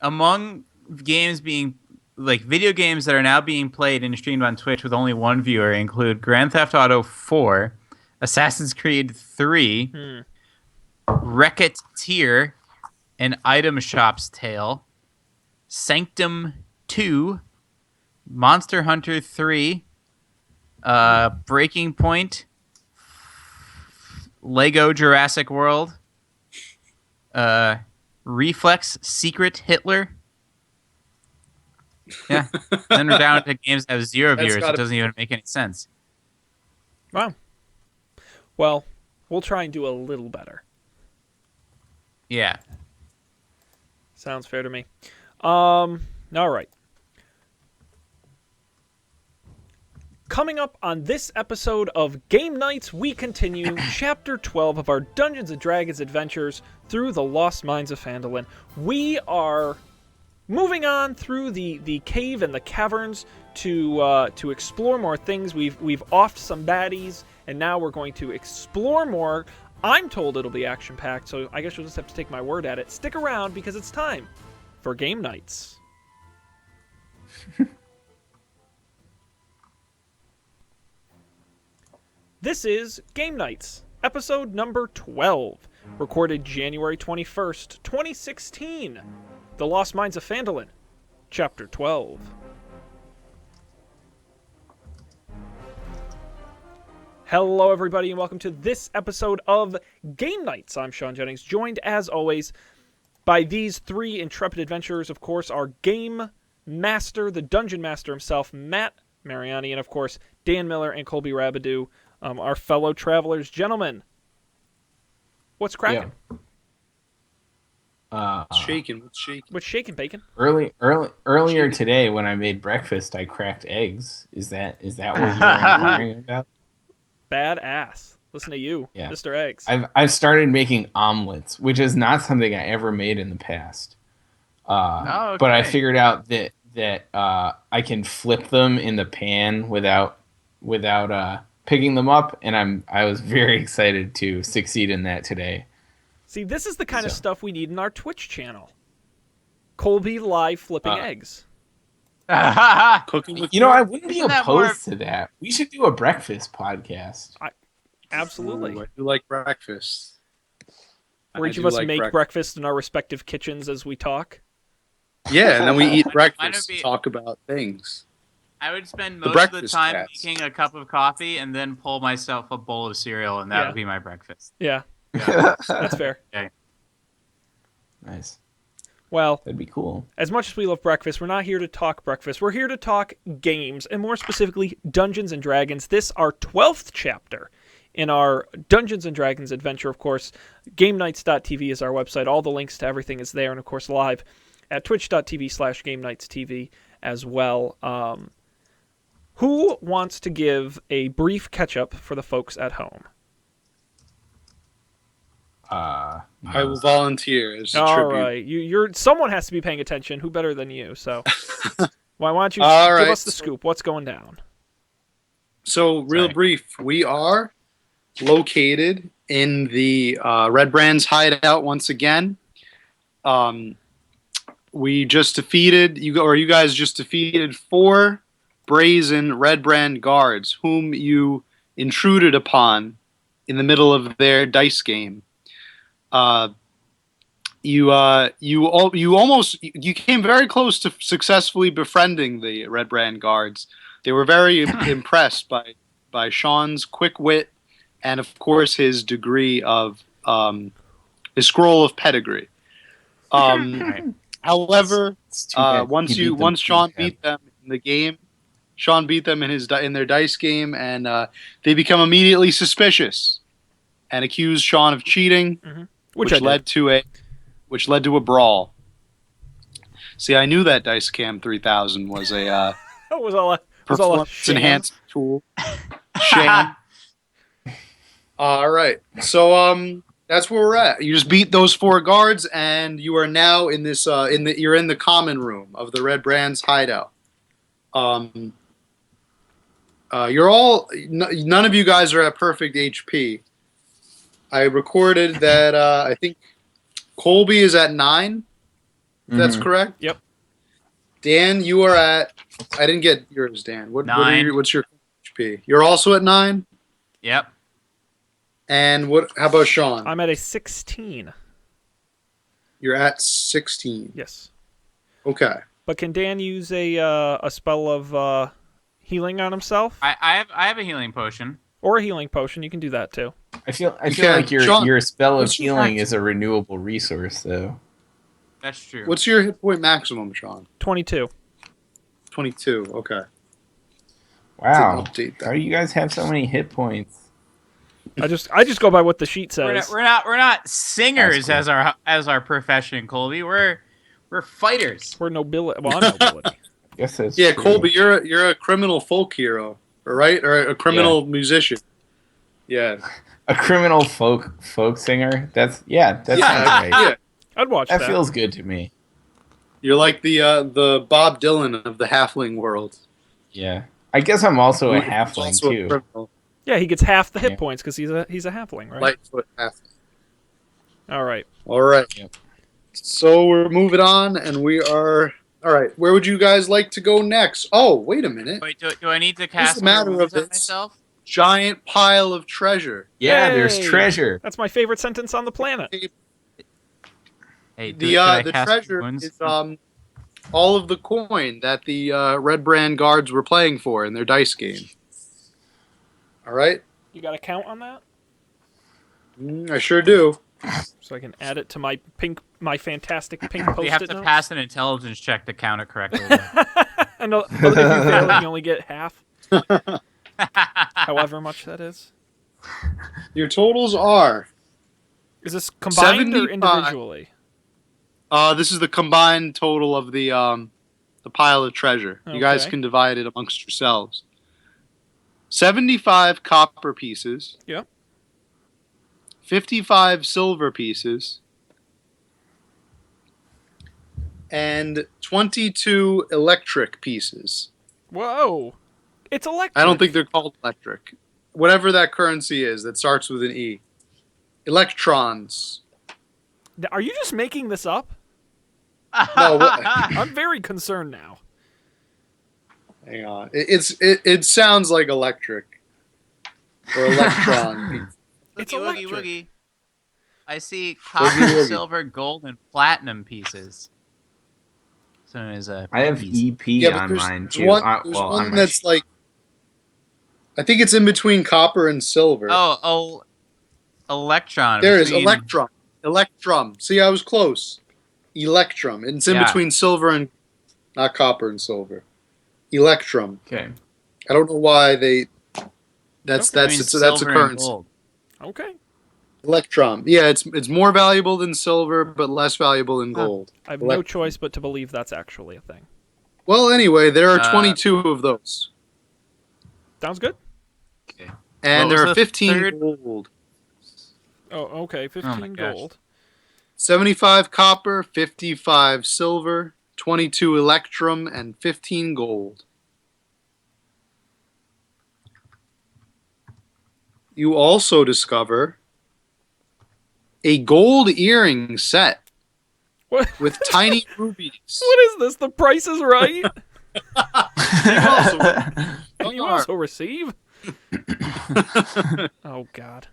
Among games being video games that are now being played and streamed on Twitch with only one viewer include Grand Theft Auto 4, Assassin's Creed 3, Wreck-It-Tier, An Item Shop's Tale, Sanctum 2, Monster Hunter 3, Breaking Point, Lego Jurassic World, Reflex Secret Hitler. Yeah. Then we're down to games that have 0 viewers. It doesn't even make any sense. Wow. Well, we'll try and do a little better. Yeah. Sounds fair to me. All right. Coming up on this episode of Game Nights, we continue Chapter 12 of our Dungeons & Dragons adventures through the Lost Mines of Phandelver. We are moving on through the cave and the caverns to explore more things. We've offed some baddies, and now we're going to explore more. I'm told it'll be action-packed, so I guess you'll just have to take my word at it. Stick around, because it's time for Game Nights. This is Game Nights, episode number 12, recorded January 21st, 2016. The Lost Mines of Phandelver, Chapter 12. Hello, everybody, and welcome to this episode of Game Nights. I'm Sean Jennings, joined, as always, by these three intrepid adventurers, of course, our Game Master, the Dungeon Master himself, Matt Mariani, and, of course, Dan Miller and Colby Rabideau, our fellow travelers. Gentlemen, what's cracking? Yeah. What's shaking, bacon? Earlier today, when I made breakfast, I cracked eggs. Is that what you're inquiring about? Badass. Listen to you, yeah. Mr. Eggs. I've started making omelets, which is not something I ever made in the past. Okay. But I figured out that I can flip them in the pan without picking them up, and I was very excited to succeed in that today. See, this is the kind of stuff we need in our Twitch channel. Colby live flipping eggs. Cooking with I wouldn't be opposed to that. We should do a breakfast podcast. Absolutely. Ooh, I do like breakfast. Where each of us make breakfast in our respective kitchens as we talk. Yeah, and then we eat breakfast and talk about things. I would spend most of the time making a cup of coffee and then pull myself a bowl of cereal, and that would be my breakfast. Yeah. That's fair. Okay. Nice. Well, that'd be cool. As much as we love breakfast, we're not here to talk breakfast. We're here to talk games, and more specifically, Dungeons & Dragons. This, our 12th chapter in our Dungeons & Dragons adventure, of course. GameNights.tv is our website. All the links to everything is there, and of course live at twitch.tv/GameNightsTV as well. Who wants to give a brief catch-up for the folks at home? I will volunteer as a All tribute. right, you're someone has to be paying attention. Who better than you? So, why don't you give us the scoop? What's going down? So, real brief, we are located in the Red Brand's hideout once again. We just defeated you guys just defeated 4 brazen Red Brand guards, whom you intruded upon in the middle of their dice game. You came very close to successfully befriending the Red Brand guards. They were very impressed by Sean's quick wit and, of course, his degree of his scroll of pedigree. However, once Sean beat them in the game, Sean beat them in their dice game, and they become immediately suspicious and accuse Sean of cheating. Mm-hmm. Which led to a brawl. See, I knew that Dice Cam 3000 was a performance enhanced tool. Shame. All right, so that's where we're at. You just beat those 4 guards, and you are now in this you're in the common room of the Red Brand's hideout. You're all none of you guys are at perfect HP. I recorded that I think Colby is at 9. That's correct? Yep. Dan, you are at... I didn't get yours, Dan. Nine. What's your HP? You're also at 9? Yep. And how about Sean? I'm at a 16. You're at 16. Yes. Okay. But can Dan use a spell of healing on himself? I have a healing potion. Or a healing potion. You can do that too. I feel Okay, like Sean, your spell of what's your healing max? is a renewable resource, though. That's true. What's your hit point maximum, Sean? 22. 22. Okay. Wow. Didn't update that. How do you guys have so many hit points? I just go by what the sheet says. We're not singers That's cool. as our profession, Colby. We're fighters. We're nobility. Well, I'm nobility. Guess that's Yeah, true. Colby, you're a criminal folk hero, right? Or a criminal musician. Yeah. A criminal folk singer. That's Yeah, right. yeah. I'd watch That that. feels good to me. You're like the Bob Dylan of the halfling world. Yeah. I guess I'm also a He's halfling also a too. criminal. Yeah, he gets half the hit Yeah. points because he's a halfling, right? Lightfoot halfling. All right. All right. Yep. So we're moving on, and we are... All right, where would you guys like to go next? Oh, wait a minute. Wait, do I need to cast the matter Cure of Wounds on this? myself? Giant pile of treasure. Yeah, there's Hey! treasure. That's my favorite sentence on the planet. Hey, The should I the cast Cure treasure Wounds? is all of the coin that the Red Brand guards were playing for in their dice game. All right? You got a count on that, I sure do. so I can add it to my fantastic pink You have post-it to notes. pass an intelligence check to count it correctly. I know. But if you fail it, you only get half. However much that is. Your totals are... Is this combined or 75. individually? This is the combined total of the pile of treasure. You guys Okay. can divide it amongst yourselves. 75 copper pieces. Yep. 55 silver pieces. And 22 electric pieces. Whoa! It's electric. I don't think they're called electric. Whatever that currency is that starts with an E. Electrons. Are you just making this up? No, I'm very concerned now. hang on. It sounds like electric. Or electron. It's Woogie, electric. woogie, woogie. I see Woogie, copper, woogie. silver, gold, and platinum pieces. So as a I have piece. EP Yeah, but on there's, mine there's too. one, On one my that's like... I think it's in between copper and silver. Oh, electron. There it is. between- Electrum. Electrum. See, I was close. Electrum. It's in Yeah. between silver and... Not copper and silver. Electrum. Okay. I don't know why they... That's between that's a silver and currency. gold. Okay. Electrum. Yeah, it's more valuable than silver, but less valuable than gold. I have no Electrum. choice but to believe that's actually a thing. Well, anyway, there are 22 Uh, of those. Sounds good. And What there was are the 15 third? gold. Oh, okay. 15 gosh. gold. 75 copper, 55 silver, 22 electrum, and 15 gold. You also discover a gold earring set What? with tiny rubies. What is this? The Price is Right. Can you are. also receive? Oh God.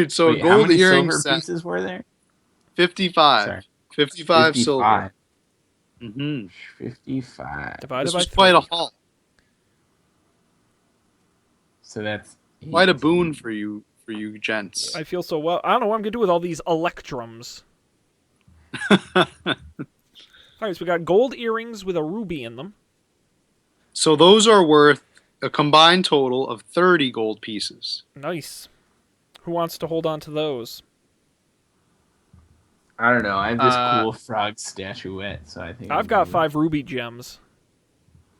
So Wait, a how gold many earring silver set, pieces were there? 55. Sorry. 55 silver. Mm-hmm. 55. Divided This by was quite a 3. haul. So that's Quite a 18. boon for you gents. I feel so well. I don't know what I'm gonna do with all these electrums. All right, so we got gold earrings with a ruby in them. So those are worth a combined total of 30 gold pieces. Nice. Who wants to hold on to those? I don't know. I have this Uh, cool frog statuette, so I think I've got 5 ruby gems.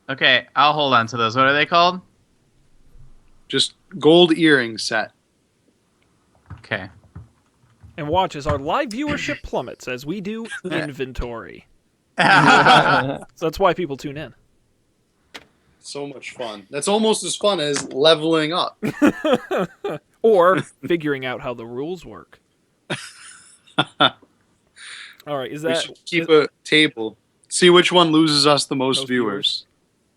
Okay, I'll hold on to those. What are they called? Just gold earring set. Okay. And watch as our live viewership plummets as we do inventory. Oh, So that's why people tune in. So much fun. That's almost as fun as leveling up. Or figuring out how the rules work. All right, is We that should keep a table. See which one loses us the most viewers.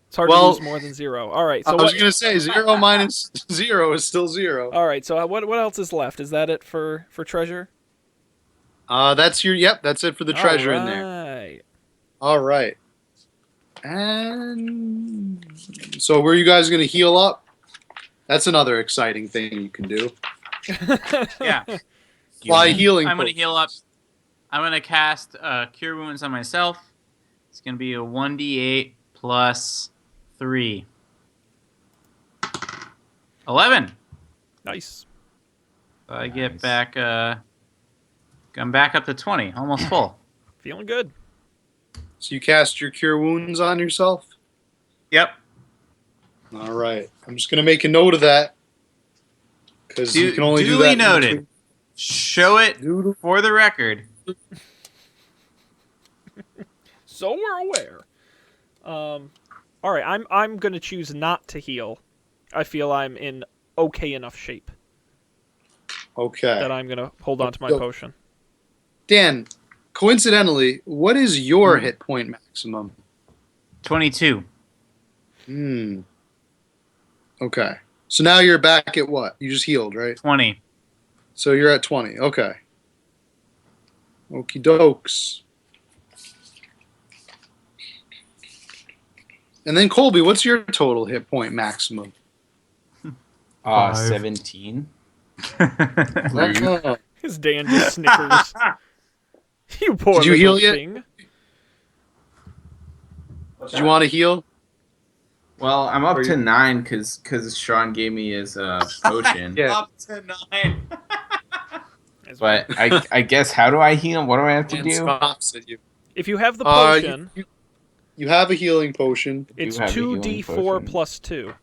It's hard to lose more than 0. All right, so I was going to say 0 minus 0 is still 0. All right, so what else is left? Is that it for treasure? That's it for the treasure in there. Right. All right. And so were you guys going to heal up? That's another exciting thing you can do. Yeah. Fly healing. I'm going to heal up. I'm going to cast Cure Wounds on myself. It's going to be a 1d8 plus 3. 11. Nice. So I get back. I'm back up to 20, almost full. Feeling good. So you cast your Cure Wounds on yourself? Yep. All right. I'm just going to make a note of that. Because you can only do that. Duly noted. Show it for the record. So we're aware. All right, I'm going to choose not to heal. I feel I'm in okay enough shape. Okay. That I'm going to hold on to my potion. Dan, coincidentally, what is your hit point maximum? 22. Okay. So now you're back at what? You just healed, right? 20. So you're at 20. Okay. Okie dokes. And then Colby, what's your total hit point maximum? 17. His Dan just snickers. You poor Did you little heal thing. yet? Did you want to heal? Well, I'm up to 9 because Sean gave me his potion. Yeah. Up to 9. But I guess, how do I heal? What do I have to do? Stops at you. If you have the potion, you have a healing potion. it's have a healing 2d4 potion. plus 2.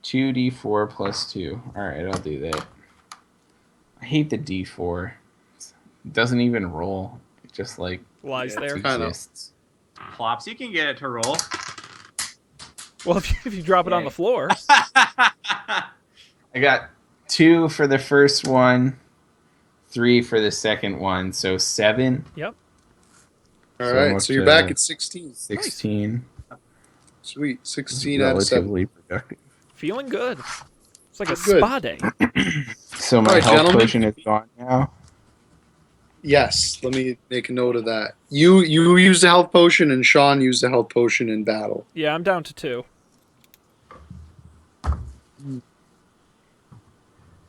2d4 plus 2. Alright, I'll do that. I hate the d4. It doesn't even roll. It just like Lies there. exists. Plops, you can get it to roll. Well, if you drop it on the floor. I got 2 for the first one, 3 for the second one, so 7. Yep. All right, so you're back at 16. 16. Sweet, 16 out of 7. Relatively productive. Feeling good. It's like a Good. spa day. So my Alright, health gentlemen. potion is gone now. Yes, let me make a note of that. You used a health potion, and Sean used a health potion in battle. Yeah, I'm down to 2.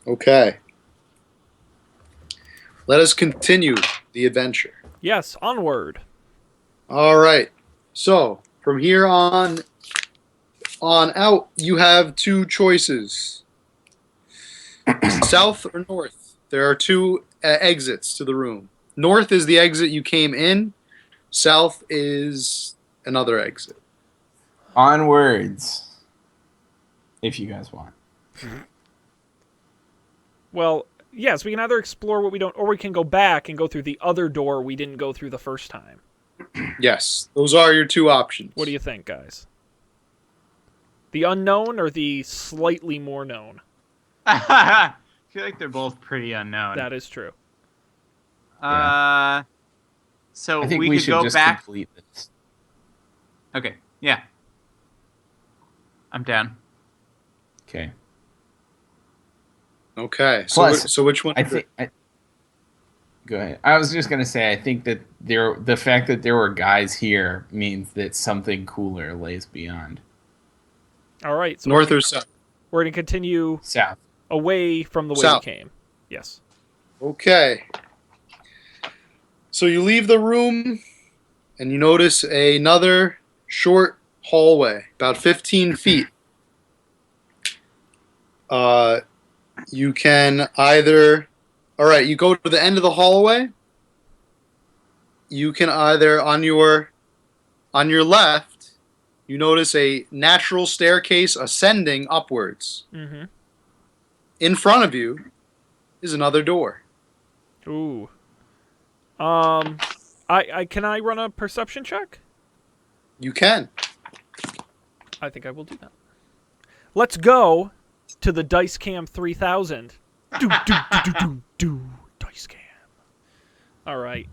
Okay. Let us continue the adventure. Yes, onward. All right. So from here on out, you have 2 choices: south or north. There are 2 exits to the room. North is the exit you came in. South is another exit. Onwards. If you guys want. Well, yes, we can either explore what we don't, or we can go back and go through the other door we didn't go through the first time. Yes, those are your 2 options. What do you think, guys? The unknown or the slightly more known? I feel like they're both pretty unknown. That is true. So I think we could should go just back. complete this. Okay, yeah. I'm down. Okay. Okay. Plus, so which one? Go ahead. I was just gonna say, I think that the fact that there were guys here means that something cooler lays beyond. All right. So North or south? we're going to continue South. away from the way South. we came. Yes. Okay. So you leave the room, and you notice another short hallway, about 15 feet. You can either... All right, you go to the end of the hallway. You can either, on your left, you notice a natural staircase ascending upwards. Mm-hmm. In front of you is another door. Ooh. Can I run a perception check? You can. I think I will do that. Let's go to the Dice Cam 3000. Do, do, do, do, do, do. Dice Cam. All right.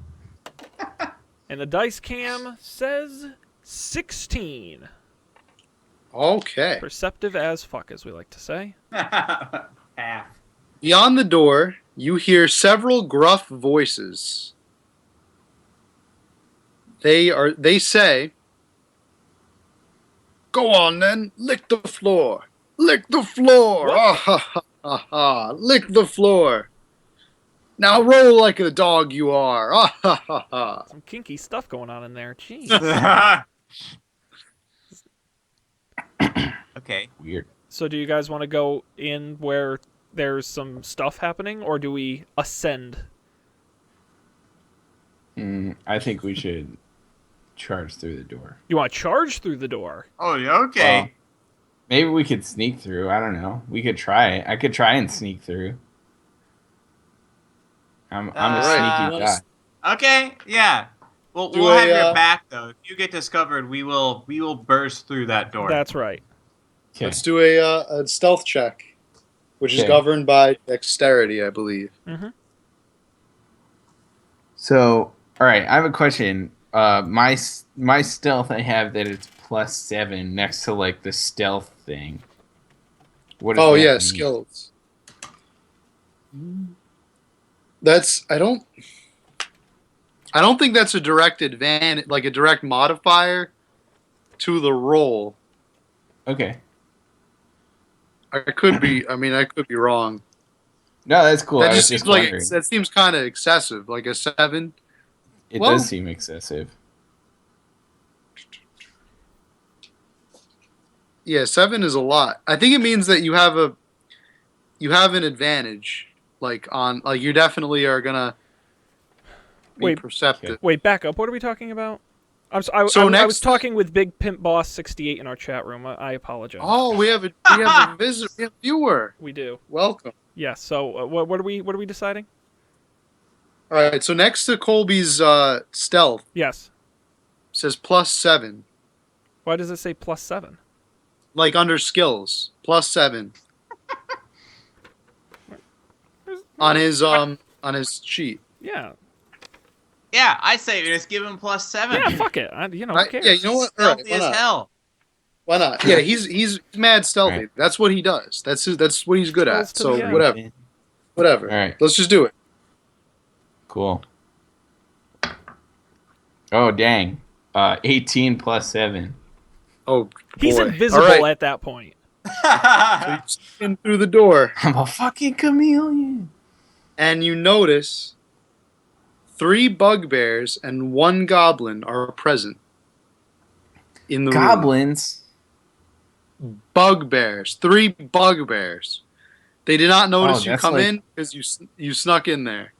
And the dice cam says 16. Okay. Perceptive as fuck, as we like to say. Half. Beyond the door, you hear several gruff voices. They say, "Go on then, lick the floor. Lick the floor. What? Ah ha ha ha ha. Lick the floor. Now roll like the dog you are. Ah ha ha ha." Some kinky stuff going on in there. Jeez. Okay. Weird. So do you guys want to go in where there's some stuff happening, or do we ascend? I think we should charge through the door. You want to charge through the door? Oh, yeah, okay. Well, maybe we could sneak through. I don't know. We could try. I could try and sneak through. I'm a Right. sneaky guy. Okay, yeah. We'll Do have a, your back though. If you get discovered, we will burst through that door. That's right. Okay. Let's do a stealth check, which is Okay. governed by dexterity, I believe. Mm-hmm. So, all right. I have a question. My stealth, I have that it's +7 next to like the stealth thing. What does Oh that yeah, mean? skills. That's I don't think that's a direct advantage, like a direct modifier to the roll. Okay. I could be wrong. No, that's cool. That I was just just seems like wondering. that seems kind of excessive, like a 7. It well- does seem excessive. Yeah, 7 is a lot. I think it means that you have an advantage, like you definitely are gonna be Wait. perceptive. Wait, back up. What are we talking about? I was next- talking with Big Pimp Boss 68 in our chat room. I apologize. Oh, we have a visitor, we have a viewer. We do. Welcome. Yes. So what are we deciding? All right, so next to Colby's stealth Yes. says +7, Why does it say +7? like under skills, +7 on his sheet. Yeah. Yeah, I say just give him +7. Yeah. Fuck it. Who Right? cares? Yeah, you know what? All right, Stealthy why as not? hell. Why not? Yeah, he's mad stealthy. Right. That's what he does. That's what he's good Skills at. to So the end. whatever. All right. Let's just do it. Cool. Oh dang. 18 +7. Oh, boy. He's invisible All right. at that point. So you sneak in through the door, I'm a fucking chameleon. and you notice 3 bugbears and 1 goblin are present in the room. Goblins. Bugbears. 3 bugbears. They did not notice you that's come like- in because you snuck in there.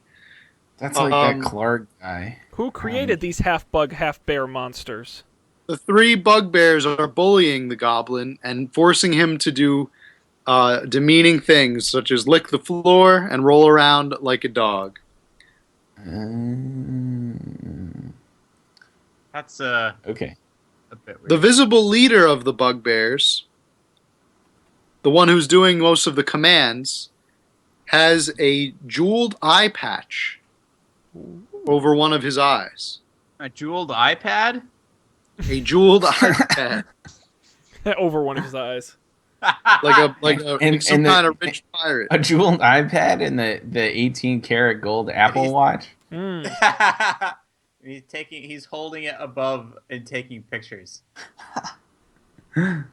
That's like that Clark guy. Who created these half bug, half bear monsters? The 3 bugbears are bullying the goblin and forcing him to do demeaning things such as lick the floor and roll around like a dog. That's Okay. a bit weird. The visible leader of the bugbears, the one who's doing most of the commands, has a jeweled eye patch over one of his eyes. A jeweled iPad? A jeweled eye patch, Over one of his eyes. like And- some and the- kind of rich pirate. A jeweled iPad and the 18 karat gold Apple Watch. Mm. He's holding it above and taking pictures All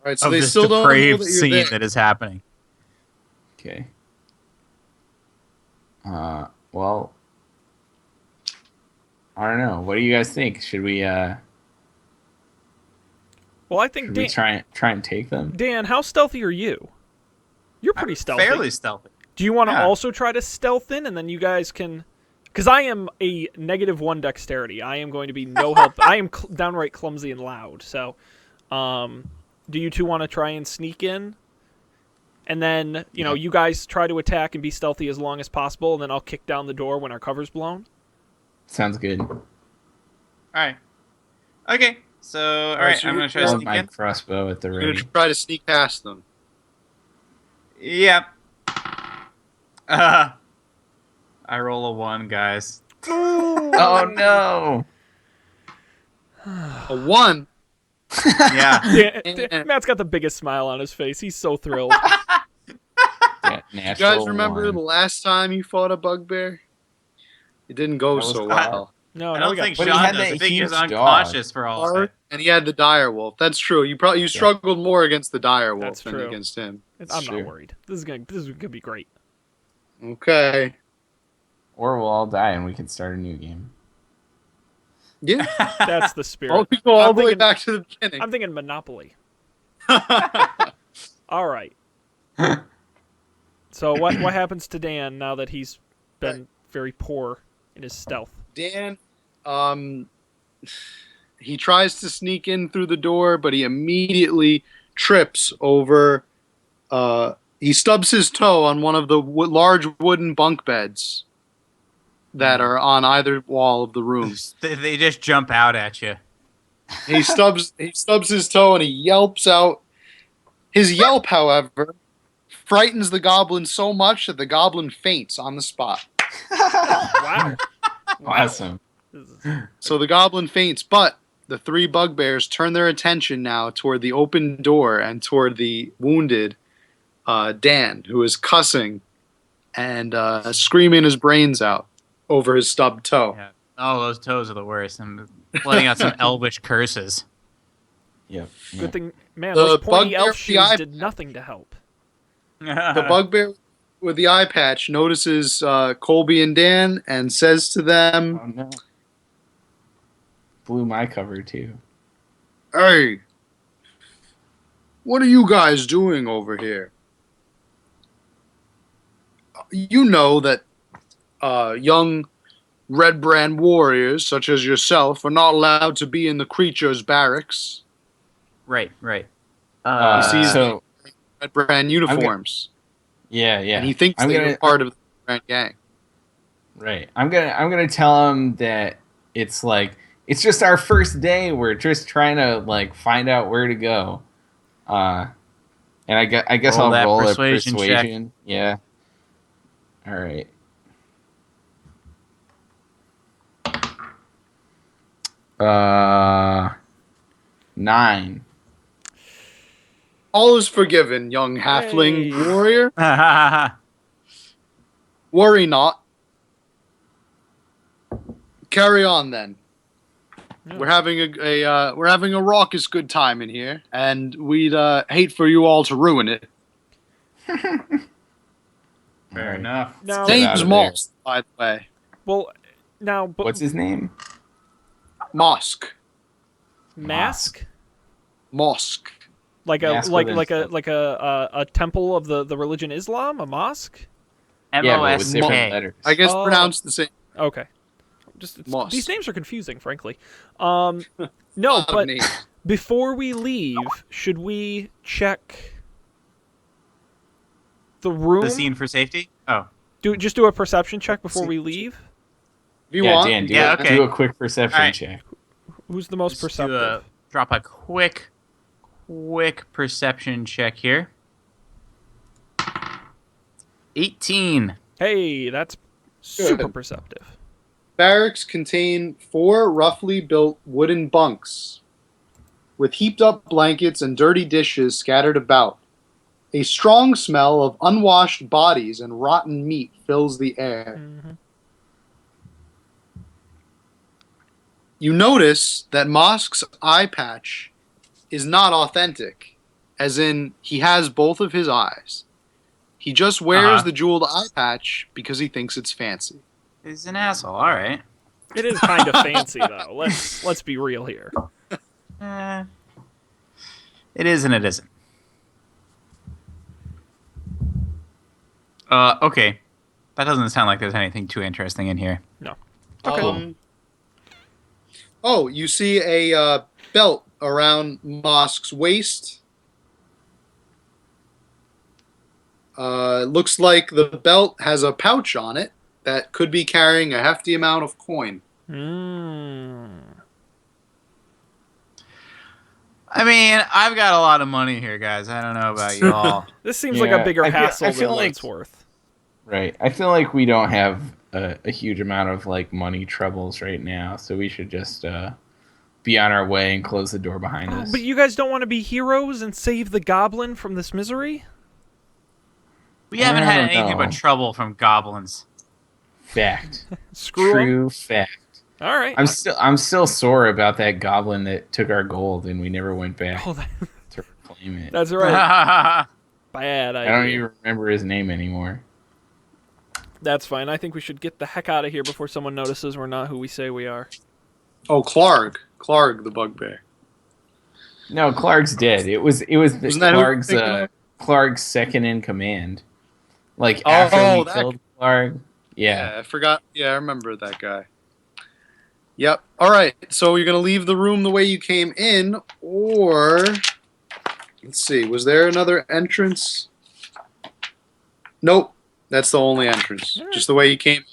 right, so of they this still don't know depraved that you're scene there. that is happening. Okay. Well, I don't know. What do you guys think? Should we Well, I think should we try and take them? Dan, how stealthy are you? You're pretty stealthy. Fairly stealthy. Do you want to Yeah. also try to stealth in, and then you guys can? Because I am a -1 dexterity. I am going to be no help. I am downright clumsy and loud. So, do you two want to try and sneak in? And then, you guys try to attack and be stealthy as long as possible, and then I'll kick down the door when our cover's blown. Sounds good. All right. Okay. So, all right, so I'm you're- gonna try to Hold sneak my in. crossbow at the You're ready. gonna try to sneak past them. Yep. I roll a 1, guys. Oh no! A 1. Yeah. Matt's got the biggest smile on his face. He's so thrilled. Yeah, You natural guys remember one. the last time you fought a bugbear? It didn't go That was so hot. well. No, I now we don't got think But he Sean had does. that I think he was huge unconscious for all of it. And he had the dire wolf. That's true. You struggled more against the dire wolf That's than true. against him. I'm true. not worried. This is gonna be great. Okay. Or we'll all die and we can start a new game. Yeah. That's the spirit. Oh, we go all I'm the way thinking- back to the beginning. I'm thinking Monopoly. All right. So what happens to Dan now that he's been very poor in his stealth? Dan, he tries to sneak in through the door, but he immediately trips over. He stubs his toe on one of the large wooden bunk beds that are on either wall of the room. They just jump out at you. He stubs his toe and he yelps out. His yelp, however, frightens the goblin so much that the goblin faints on the spot. Wow. Awesome. So the goblin faints, but the 3 bugbears turn their attention now toward the open door and toward the wounded Dan, who is cussing and screaming his brains out over his stubbed toe. Yeah. Oh, those toes are the worst. I'm letting out some elvish curses. Yep. Good thing, man. The Those pointy bugbear elf with the shoes eye did nothing to help. The bugbear with the eye patch notices Colby and Dan and says to them, Oh no. Blew my cover too. "Hey, what are you guys doing over here? You know that young Red Brand warriors such as yourself are not allowed to be in the creature's barracks." Right, right. He sees So Red Brand uniforms, yeah. and he thinks I'm they're gonna- part of the Brand gang. Right. I'm gonna tell him that it's just our first day. We're just trying to find out where to go. And I guess Roll I'll that roll persuasion a persuasion. Yeah. All right. Uh, 9. All is forgiven, young halfling Hey. warrior. Worry not. Carry on then. Yeah. We're having a raucous good time in here, and we'd hate for you all to ruin it. Fair enough. Now, Get out Name's of there. Mosk, by the way. well, now, but What's his name? Mosk. mask, Mosk. like a Mask like with like a himself. like a temple of the religion Islam, a mosque. Yeah, but with different MOSK. letters. I guess Oh. pronounced the same. Okay. Mosque. These names are confusing, frankly. Lot No, of but names. before we leave, should we check the room? The scene for safety? Oh. Just do a perception check before we leave. If you Yeah, want. Dan, Yeah, okay. do a quick perception All right. check. Who's the most Just do perceptive? drop a quick perception check here. 18. Hey, that's super perceptive. Barracks contain 4 roughly built wooden bunks with heaped up blankets and dirty dishes scattered about. A strong smell of unwashed bodies and rotten meat fills the air. Mm-hmm. You notice that Mosk's eye patch is not authentic, as in he has both of his eyes. He just wears the jeweled eye patch because he thinks it's fancy. He's an asshole. All right. It is kind of fancy though. Let's be real here. It is and it isn't. Okay. That doesn't sound like there's anything too interesting in here. No. Okay. Oh, you see a belt around Mosk's waist. Looks like the belt has a pouch on it that could be carrying a hefty amount of coin. I mean, I've got a lot of money here, guys. I don't know about you all. This seems like a Yeah, bigger I feel hassle like- than what it's worth. Right. I feel like we don't have a huge amount of like money troubles right now, so we should just be on our way and close the door behind us. But you guys don't want to be heroes and save the goblin from this misery? We haven't had anything know. but trouble from goblins. Fact. Screw 'em. True fact. All right. I'm still sore about that goblin that took our gold and we never went back Oh, to reclaim it. that's right. Bad idea. I don't even remember his name anymore. That's fine. I think we should get the heck out of here before someone notices we're not who we say we are. Oh, Clark the bugbear. No, Clark's dead. It was Wasn't that who you were thinking of? Clark's second in command. Like Oh, after we that killed Clark. Yeah. I forgot. Yeah, I remember that guy. Yep. All right. So you're gonna leave the room the way you came in, or let's see. Was there another entrance? Nope. That's the only entrance. All right. Just the way you came.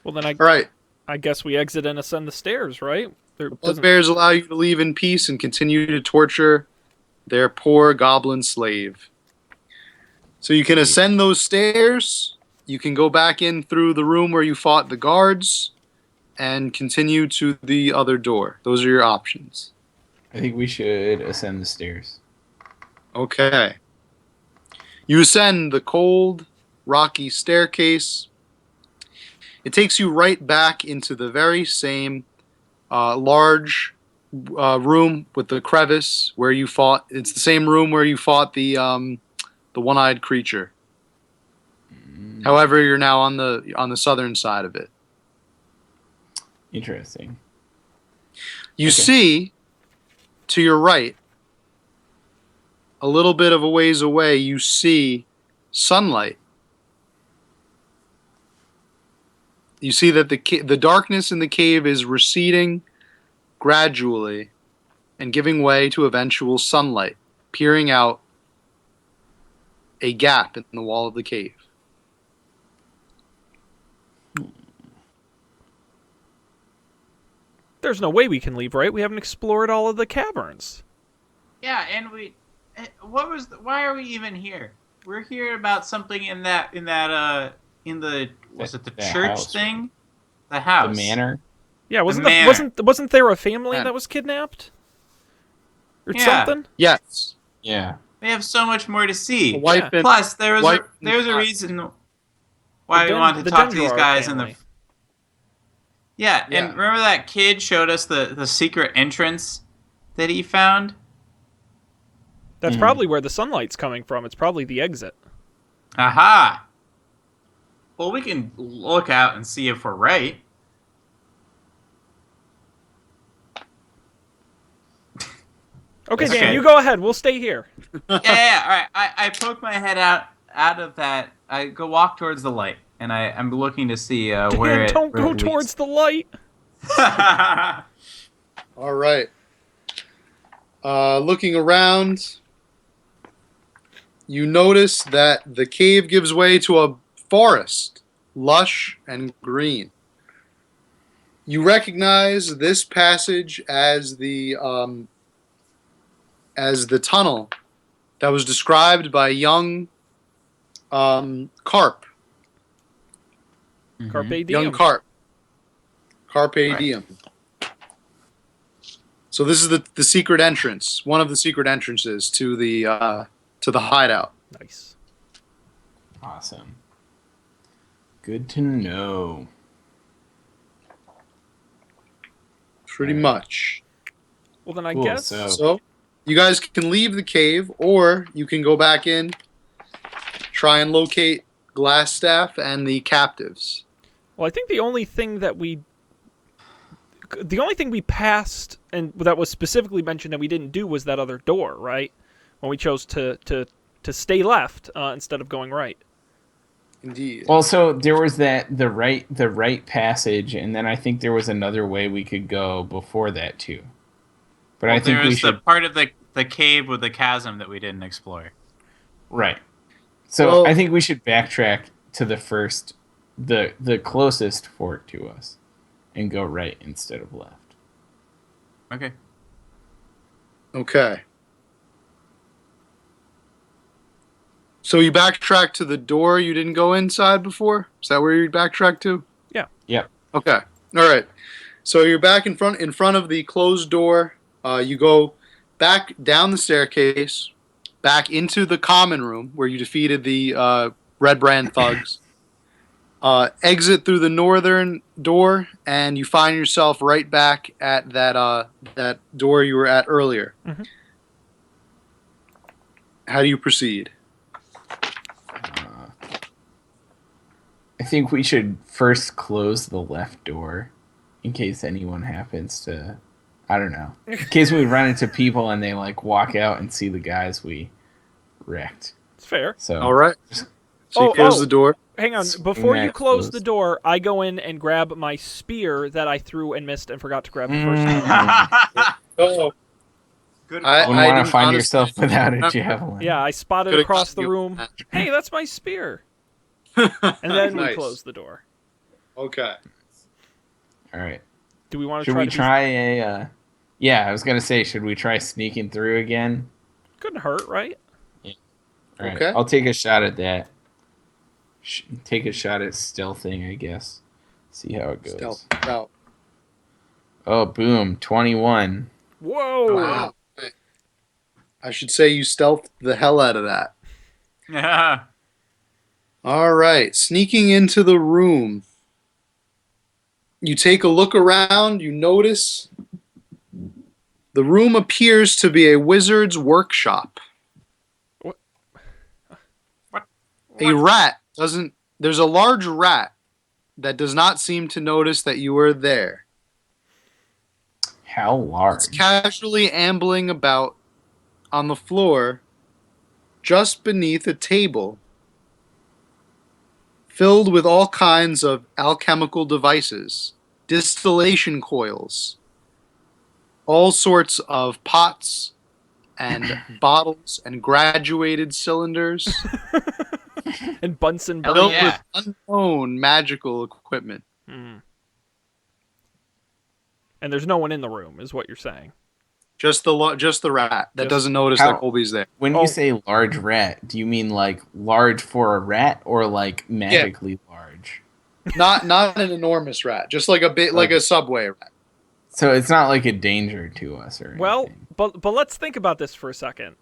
Well, then All right. I guess we exit and ascend the stairs, right? There doesn't- Bugbears allow you to leave in peace and continue to torture their poor goblin slave. So you can ascend those stairs. You can go back in through the room where you fought the guards and continue to the other door. Those are your options. I think we should ascend the stairs. Okay. You ascend the cold, rocky staircase. It takes you right back into the very same large room with the crevice where you fought. It's the same room where you fought the one-eyed creature. However, you're now on the southern side of it. Interesting. You Okay. see, to your right, a little bit of a ways away, you see sunlight. You see that the darkness in the cave is receding gradually and giving way to eventual sunlight, peering out a gap in the wall of the cave. There's no way we can leave, right? We haven't explored all of the caverns. Yeah, and why are we even here? We're here about something in the was it the The church house. thing? The house. The manor. Yeah, manor. wasn't there a family Man. that was kidnapped? Or Yeah. something? Yes. Yeah. We have so much more to see. The wife and Plus, there was wife a and- reason why we Den- wanted to the talk to these Dendraur guys in the. family. Yeah, Yeah. and remember that kid showed us the secret entrance that he found? That's Mhm. probably where the sunlight's coming from. It's probably the exit. Aha! Well, we can look out and see if we're right. Okay, Dan, Okay. you go ahead. We'll stay here. Yeah. All right. I poke my head out of that. I go walk towards the light, and I'm looking to see where Dan, it. don't where go it leads. towards the light. All right. Looking around, you notice that the cave gives way to a forest, lush and green. You recognize this passage as the tunnel that was described by young Carp. Carpe diem. Young Carp. Carpe Right. diem. So this is the secret entrance, one of the secret entrances to the hideout. Nice. Awesome. Good to know. Pretty Alright. much. Well, then I Cool, guess... So you guys can leave the cave, or you can go back in, try and locate Glassstaff and the captives. Well, I think the only thing we passed and that was specifically mentioned that we didn't do was that other door, right? When we chose to stay left instead of going right. Indeed. Well, so there was the right passage, and then I think there was another way we could go before that too. But I think there we was should the part of the cave with the chasm that we didn't explore. right. So Well- I think we should backtrack to the first, the closest fort to us, and go right instead of left. Okay. Okay. So you backtrack to the door you didn't go inside before? Is that where you backtrack to? Yep. Okay. All right. So you're back in front of the closed door. You go back down the staircase, back into the common room where you defeated the Red Brand thugs. Exit through the northern door, and you find yourself right back at that door you were at earlier. Mm-hmm. How do you proceed? I think we should first close the left door in case anyone happens to, I don't know, in case we run into people and they like walk out and see the guys we wrecked. It's fair. So All right. So you close the door. Hang on. Swing Before you that close closed. the door, I go in and grab my spear that I threw and missed and forgot to grab the first time. Oh, Good. You wouldn't want to didn't find honestly- yourself without a javelin. Yeah, I spotted Could've across the gotten you- room. Hey, that's my spear. And then we Nice. close the door. Okay. All right. Do we want to Should try we to try a? Yeah, I was gonna say, should we try sneaking through again? Couldn't hurt, right? All right. Okay. I'll take a shot at that. Take a shot at stealthing, I guess. See how it goes. Stealth out. Oh, boom! 21. Whoa! Wow. I should say you stealthed the hell out of that. Yeah. All right, sneaking into the room. You take a look around, you notice the room appears to be a wizard's workshop. What? A rat doesn't. There's a large rat that does not seem to notice that you are there. How large? It's casually ambling about on the floor just beneath a table filled with all kinds of alchemical devices, distillation coils, all sorts of pots and bottles and graduated cylinders And Bunsen Hell burner. filled yeah. with unknown magical equipment. Mm. And there's no one in the room, is what you're saying. Just the rat that Just- doesn't notice How- that Colby's there. When Oh. you say large rat, do you mean like large for a rat or like magically large? Not an enormous rat, just like a bit like a subway rat. So it's not like a danger to us or Well, anything. but let's think about this for a second.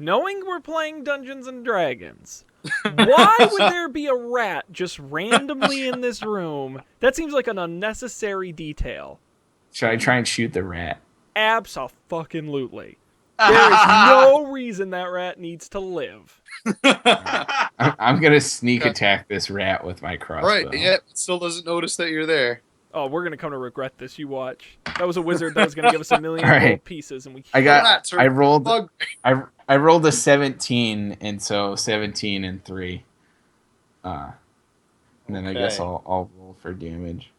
Knowing we're playing Dungeons and Dragons, why would there be a rat just randomly in this room? That seems like an unnecessary detail. Should I try and shoot the rat? Abso-fucking-lutely. There is no reason that rat needs to live. I'm gonna sneak attack this rat with my crossbow. Right, yeah, it still doesn't notice that you're there. Oh, we're gonna come to regret this. You watch. That was a wizard that was gonna give us $1 million All right. gold pieces, and we. Rats are I rolled bug- I rolled a 17, and so 17 and 3. And then I guess Okay. I'll roll for damage.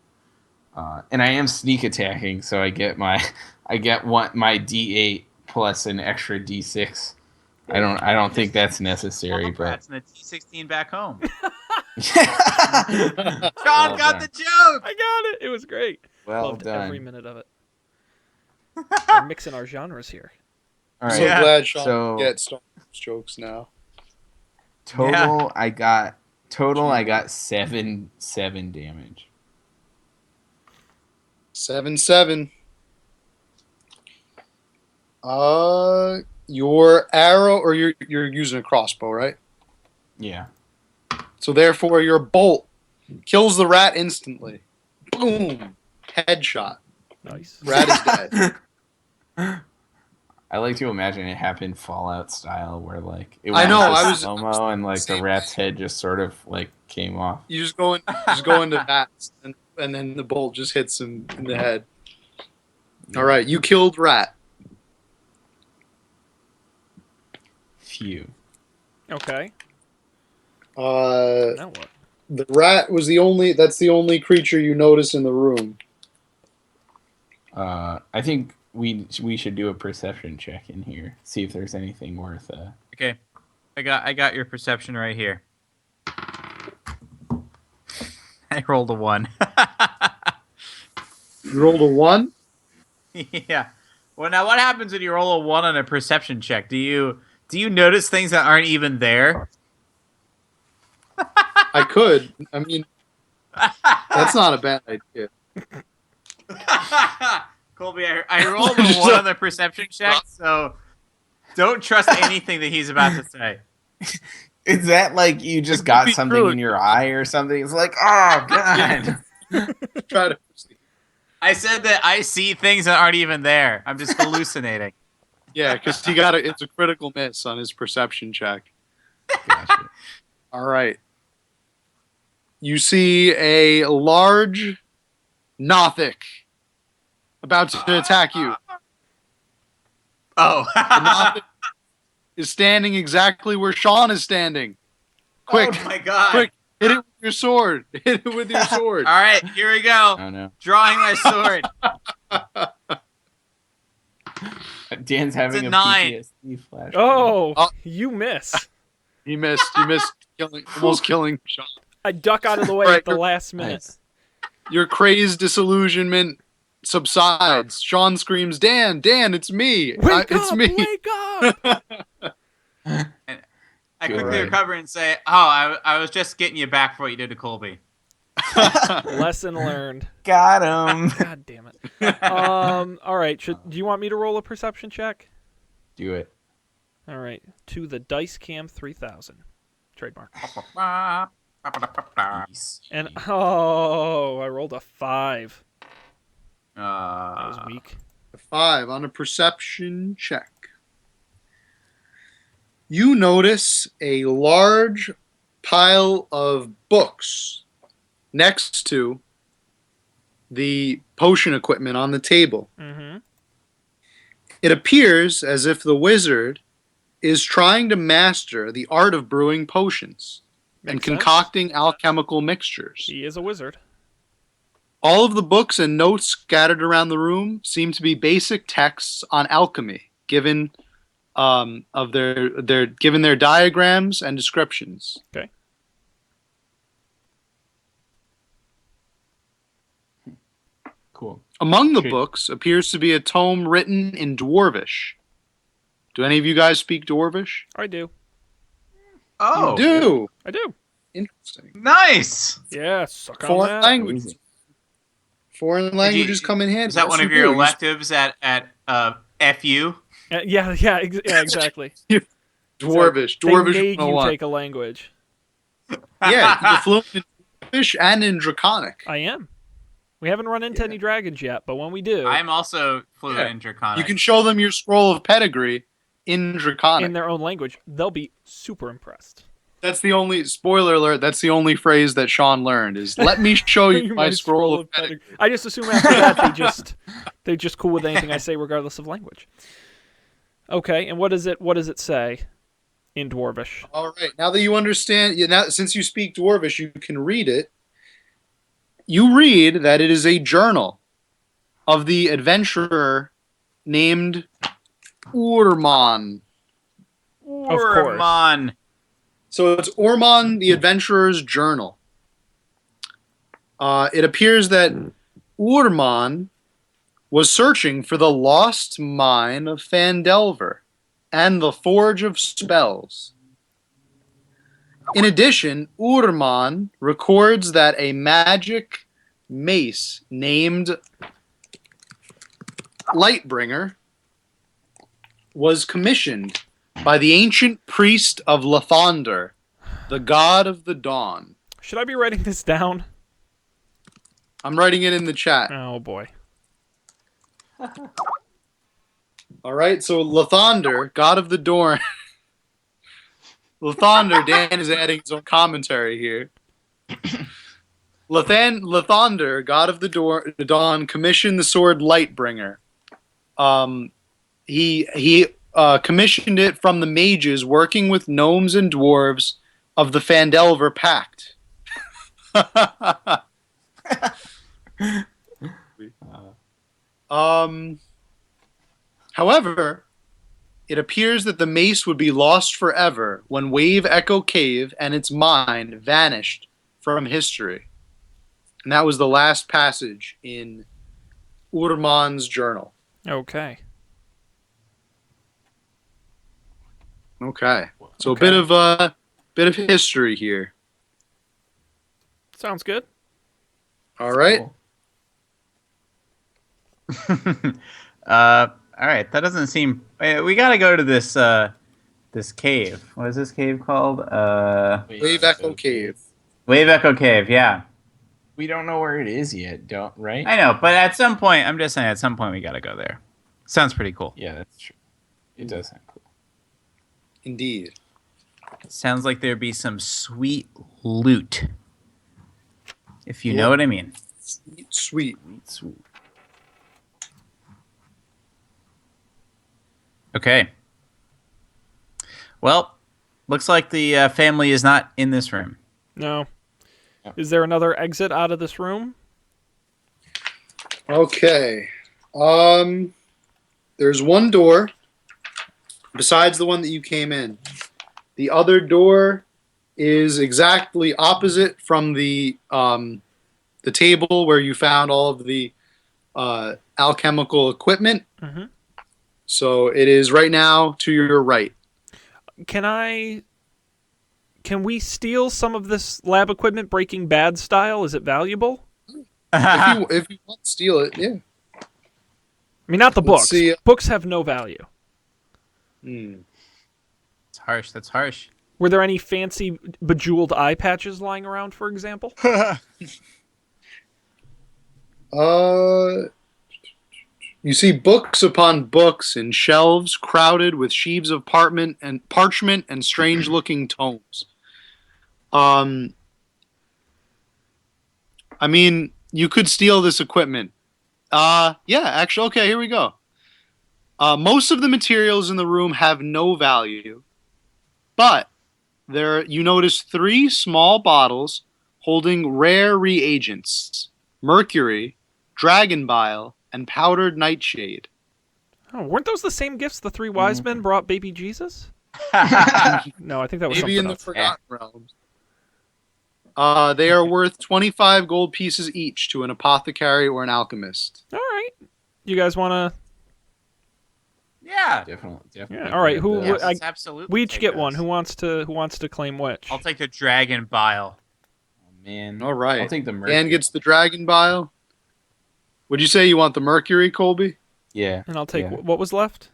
And I am sneak attacking, so I get my my D8 plus an extra D6. I don't think that's necessary, Swamp but rats and a T16 back home. Sean Sean got the joke. I got it. It was great. well Loved done. every minute of it. We're mixing our genres here. All I'm right. so Yeah. glad Sean So- gets Star Wars jokes now. Total, I got 7 damage. 7-7. Your arrow, or you're using a crossbow, right? Yeah. So therefore, your bolt kills the rat instantly. Boom! Headshot. Nice. Rat is dead. I like to imagine it happened Fallout style, where like it I went know, into I was- slow-mo and like the rat's head just sort of like came off. You just go into bats, and then the bolt just hits him in the head. All right, you killed rat. Phew. Okay. Now what? the rat was that's the only creature you notice in the room. I think we should do a perception check in here, see if there's anything worth. Okay, I got your perception right here. I rolled a 1. You rolled a 1? Yeah. Well, now what happens when you roll a 1 on a perception check? Do you notice things that aren't even there? I could. I mean, That's not a bad idea. Colby, I rolled a 1 on the perception check, so don't trust anything that he's about to say. Is that like you just got something in your eye or something? It's like, oh god. Try to. I said that I see things that aren't even there. I'm just hallucinating. Yeah, because it's a critical miss on his perception check. Gotcha. All right. You see a large Nothic about to attack you. Oh. The Nothic is standing exactly where Sean is standing. Quick, Oh my god. quick, hit it with your sword. Hit it with your sword. All right, here we go. Oh no. Drawing my sword. Dan's having a 9. PTSD flash. Oh, you miss. You missed. You missed almost killing Sean. I duck out of the way Right, at the last minute. Nice. Your crazy disillusionment subsides. Sean screams, Dan, it's me. It's me. Wake up! And I Good. quickly recover and say, "Oh, I was just getting you back for what you did to Colby." Lesson learned. Got him. God damn it. All right. Do you want me to roll a perception check? Do it. All right. To the Dice Cam 3000. Trademark. And I rolled a 5. That was weak. 5 on a perception check. You notice a large pile of books next to the potion equipment on the table. Mm-hmm. It appears as if the wizard is trying to master the art of brewing potions and Makes sense. concocting alchemical mixtures. He is a wizard. All of the books and notes scattered around the room seem to be basic texts on alchemy, given given their diagrams and descriptions. Okay. Cool. Among the books appears to be a tome written in Dwarvish. Do any of you guys speak Dwarvish? I do. Oh, You do. I do. Interesting. nice. Yeah, suck on Foreign that. languages. Foreign languages come in handy. Is that Yes, one of you your do. electives at FU? Yeah, exactly. Dwarvish. They Dwarvish made you 101. take a language. Yeah, you're fluent in Dwarvish and in Draconic. I am. We haven't run into any dragons yet, but when we do, I'm also fluent Yeah. in Draconic. You can show them your scroll of pedigree in Draconic. in their own language, they'll be super impressed. That's the only spoiler alert. That's the only phrase that Sean learned is "Let me show you my scroll of pedigree." I just assume after that they're just cool with anything I say, regardless of language. Okay, and what does it say in Dwarvish? All right. Now that you understand, now since you speak Dwarvish, you can read it. You read that it is a journal of the adventurer named Urman. Of course. Ormon. So it's Ormon the Adventurer's Journal. It appears that Urman was searching for the lost mine of Phandelver and the Forge of Spells. In addition, Urman records that a magic mace named Lightbringer was commissioned by the ancient priest of Lathander, the god of the dawn. Should I be writing this down? I'm writing it in the chat. Oh boy. All right, so Lathander, god of the dawn. Lathander, Dan is adding his own commentary here. Lathander, god of the dawn, commissioned the sword Lightbringer. He commissioned it from the mages working with gnomes and dwarves of the Phandelver Pact. However, it appears that the mace would be lost forever when Wave Echo Cave and its mine vanished from history. And that was the last passage in Urman's journal. Okay. Okay. So Okay. a bit of history here. Sounds good. All right. Cool. All right. That doesn't seem. We gotta go to this cave. What is this cave called? Wave Echo Cave. Wave Echo Cave. Yeah, We don't know where it is yet, right? I know. But at some point, I'm just saying, at some point, we gotta go there. Sounds pretty cool. Yeah, that's true. It does sound cool. Indeed. Sounds like there'd be some sweet loot, if you know what I mean. Sweet. Sweet. Okay. Well, looks like the family is not in this room. No. Yep. Is there another exit out of this room? Okay. There's one door besides the one that you came in. The other door is exactly opposite from the table where you found all of the alchemical equipment. Mm-hmm. So it is right now to your right. Can we steal some of this lab equipment, Breaking Bad style? Is it valuable? If you want to steal it, yeah. I mean, not the Let's books. see. Books have no value. Hmm. It's harsh. That's harsh. Were there any fancy bejeweled eye patches lying around, for example? You see books upon books in shelves crowded with sheaves of parchment and strange-looking tomes. I mean, you could steal this equipment. Yeah, actually, okay, here we go. Most of the materials in the room have no value, but you notice 3 small bottles holding rare reagents: mercury, dragon bile, and powdered nightshade. Oh, weren't those the same gifts the 3 wise men brought baby Jesus? No, I think that was Maybe something in the else. Forgotten Realms. They are worth 25 gold pieces each to an apothecary or an alchemist. All right. You guys want to... Yeah. Definitely. Yeah, all right. Who? Yes, I, let's absolutely we each take get those. one. Who wants to claim which? I'll take the dragon bile. Oh, man. All right. I'll take the mercury. Dan gets the dragon bile. Would you say you want the mercury, Colby? Yeah. And I'll take yeah. what was left.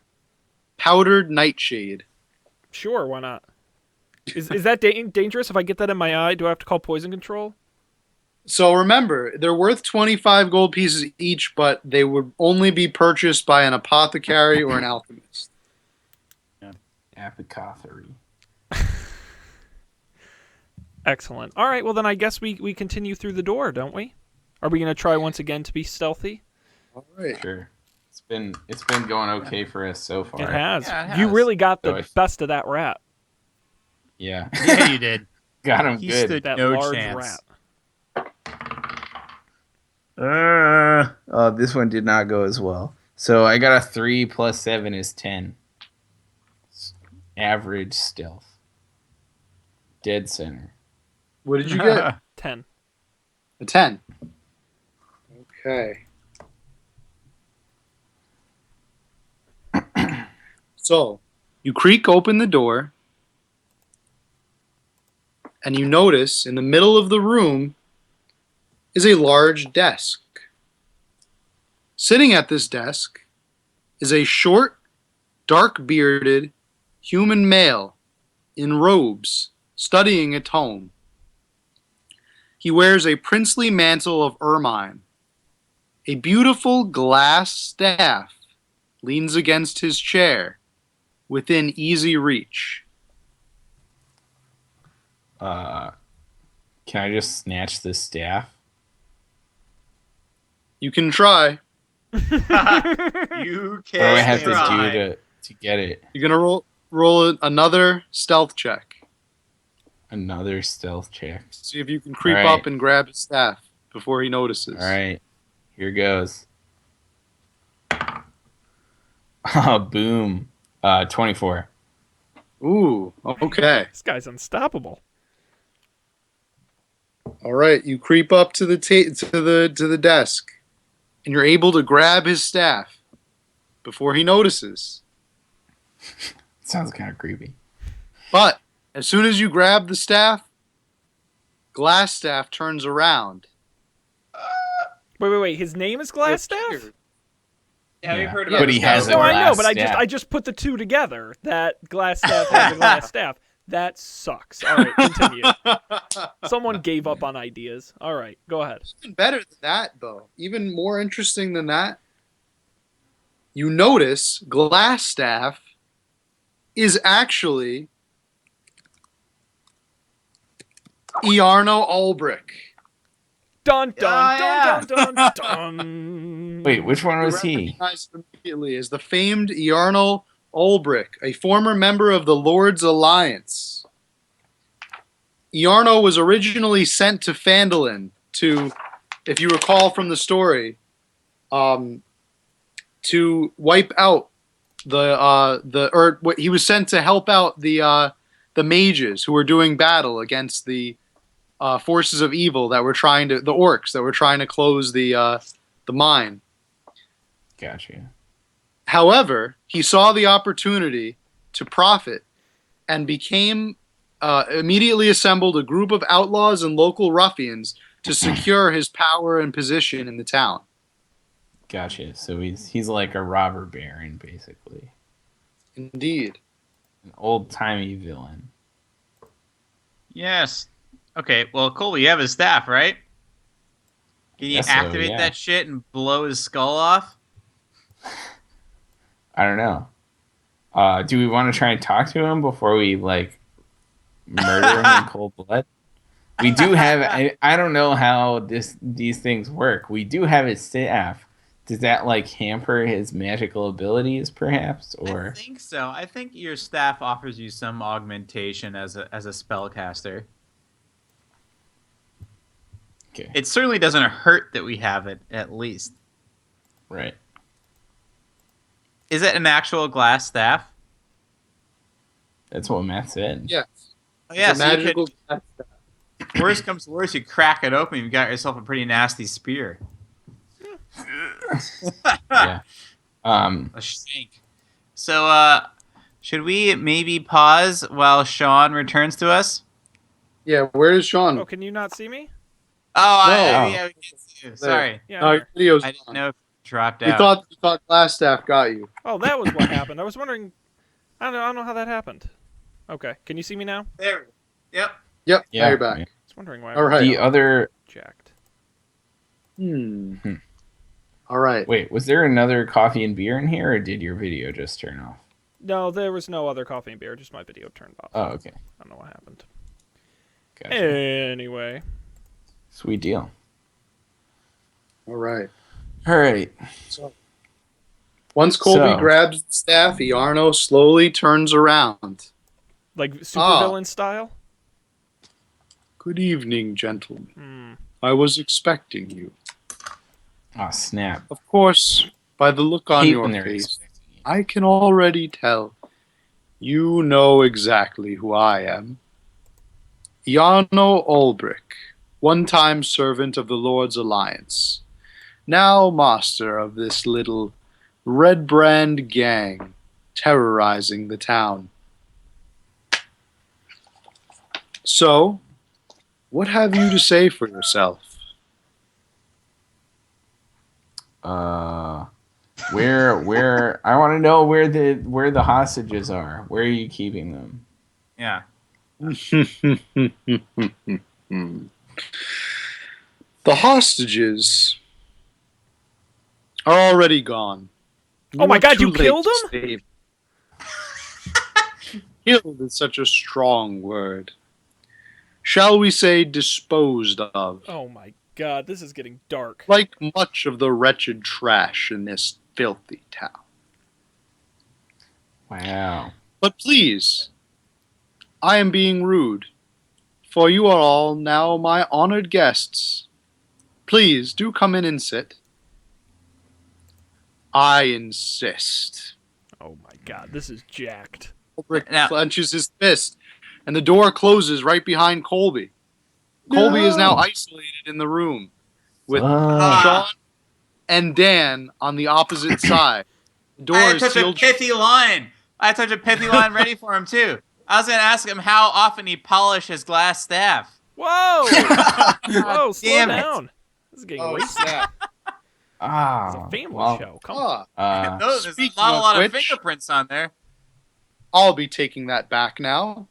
Powdered nightshade. Sure, why not? Is that dangerous? If I get that in my eye, do I have to call poison control? So remember, they're worth 25 gold pieces each, but they would only be purchased by an apothecary or an alchemist. Apothecary. Excellent. All right. Well, then I guess we continue through the door, don't we? Are we going to try once again to be stealthy? All right. Sure. It's been going okay for us so far. It has. Yeah, it You has. really got So the best of that rat. Yeah. Yeah, you did. Got him He good. stood That no large chance. rat. Oh, this one did not go as well. So I got a 3 plus 7 is 10. Average stealth. Dead center. What did you get? 10. A 10. Okay. So, you creak open the door, and you notice in the middle of the room is a large desk. Sitting at this desk is a short, dark-bearded human male in robes, studying a tome. He wears a princely mantle of ermine. A beautiful glass staff leans against his chair, within easy reach. Can I just snatch this staff? You can try. You What do I have to do to get it? You're gonna roll another stealth check. Another stealth check. See if you can creep All right. up and grab his staff before he notices. All right. Here goes. Oh, boom. 24. Ooh, okay. This guy's unstoppable. All right, you creep up to the to the desk, and you're able to grab his staff before he notices. Sounds kind of creepy. But as soon as you grab the staff, glass staff turns around Wait. His name is Glassstaff? Have you heard But about he this has guy a No, before? I know, glass but staff. I just put the two together. That Glassstaff has a glass staff. That sucks. All right, continue. Someone gave up on ideas. All right, go ahead. Even better than that, though. Even more interesting than that. You notice Glassstaff is actually Iarno Ulbrich. Dun dun yeah. dun dun dun. Wait, which one You was he? recognize him immediately as the famed Iarno Ulbrich, a former member of the Lord's Alliance. Iarno was originally sent to Phandelver to, if you recall from the story, to wipe out he was sent to help out the mages who were doing battle against the forces of evil the orcs that were trying to close the mine. Gotcha. However, he saw the opportunity to profit and immediately assembled a group of outlaws and local ruffians to secure his power and position in the town. Gotcha. So he's like a robber baron, basically. Indeed. An old-timey villain. Yes. Okay, well, Colby, you have his staff, right? Can you Guess so, activate yeah. that shit and blow his skull off? I don't know. Do we want to try and talk to him before we, like, murder him in cold blood? We do have... I don't know how these things work. We do have his staff. Does that, like, hamper his magical abilities, perhaps? I Or think so. I think your staff offers you some augmentation as a spellcaster. okay, It certainly doesn't hurt that we have it, at least. right. Is it an actual glass staff? That's what Matt said. Yes. Oh, yeah, It's a so you magical. could, worst comes to worst, you crack it open, you've got yourself a pretty nasty spear. Yeah. A shank. So, should we maybe pause while Sean returns to us? Yeah, where is Sean? Oh, can you not see me? Oh, No. yeah, we can see you. Sorry. Yeah. No, your video's I didn't on. know if you dropped We out. thought Glassstaff got you. Oh, that was what happened. I was wondering. I don't know how that happened. Okay, can you see me now? There we go. Yep. Yep, Yeah, now you're back. yeah. I was wondering why I All was right. The other... jacked. All right. Wait, was there another coffee and beer in here, or did your video just turn off? No, there was no other coffee and beer. Just my video turned off. Oh, okay. I don't know what happened. Gotcha. Anyway. Sweet deal. All right. All right. Once Colby So- grabs the staff, Iarno slowly turns around. Like supervillain style? Good evening, gentlemen. Hmm. I was expecting you. Oh, snap. Of course, by the look on Hate your when they're face, expecting you. I can already tell. You know exactly who I am. Iarno Ulbrich, one-time servant of the Lord's Alliance, now master of this little red brand gang terrorizing the town. So, what have you to say for yourself? Where I want to know where the hostages are. Where are you keeping them? Yeah. The hostages are already gone. Oh my were God, too you late killed to him? save- Killed is such a strong word. Shall we say disposed of? Oh my God, this is getting dark. Like much of the wretched trash in this filthy town. Wow. But please, I am being rude, for you are all now my honored guests. Please do come in and sit. I insist. Oh my God, this is jacked. Ulbrich Now- clenches his fist, and the door closes right behind Colby. Colby is now isolated in the room with Sean and Dan on the opposite side. The door I had is such a sealed. pithy line. I had such a pithy line ready for him, too. I was going to ask him how often he polished his glass staff. Whoa! Whoa, slow Damn it. down. This is getting wasted. snap. It's a family well, show. Come on. There's Speaking not a of lot of which- fingerprints on there. I'll be taking that back now.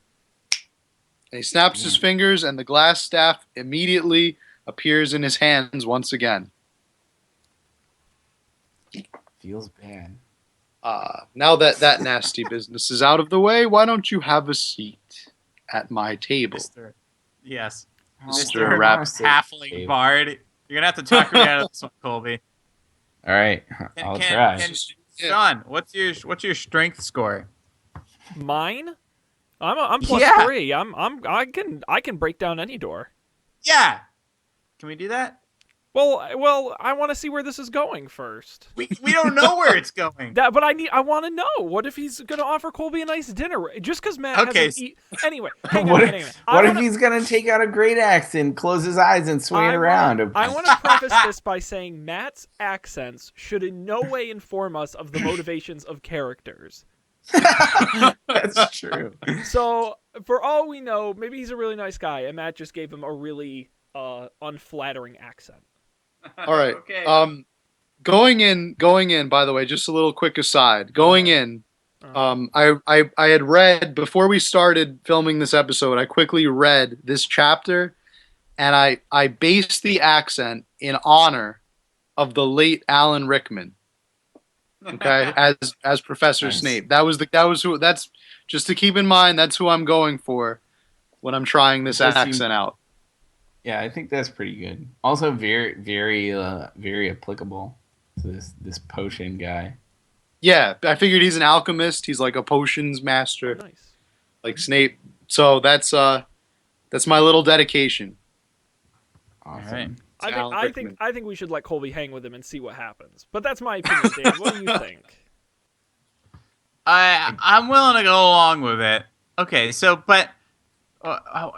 And he snaps his fingers, and the glass staff immediately appears in his hands once again. feels bad. Now that that nasty business is out of the way, why don't you have a seat at my table? Yes. Mr. Mr. Rap- Halfling Bard. You're going to have to talk me out of this one, Colby. All right, I'll try. Sean, what's your strength score? Mine? I'm plus Yeah. 3. I can break down any door. Yeah. Can we do that? Well, I want to see where this is going first. We don't know where it's going. But I want to know. What if he's going to offer Colby a nice dinner just because Matt Okay. hasn't Anyway, hang What on, if, hang on. what if he's gonna take out a great axe and close his eyes and swing it around? I want to preface this by saying Matt's accents should in no way inform us of the motivations of characters. That's true. So, for all we know, maybe he's a really nice guy, and Matt just gave him a really unflattering accent. All right. Okay. Going in. By the way, just a little quick aside. Going in, I had read before we started filming this episode. I quickly read this chapter, and I based the accent in honor of the late Alan Rickman. Okay, as Professor Nice. Snape. That's just to keep in mind. That's who I'm going for when I'm trying this Does seem- accent out. Yeah, I think that's pretty good. Also, very, very, very applicable to this potion guy. Yeah, I figured he's an alchemist. He's like a potions master, Nice. like Snape. So that's my little dedication. Awesome. All right. Alan Rickman. I think we should let Colby hang with him and see what happens. But that's my opinion, Dave. What do you think? I'm willing to go along with it. Okay, so but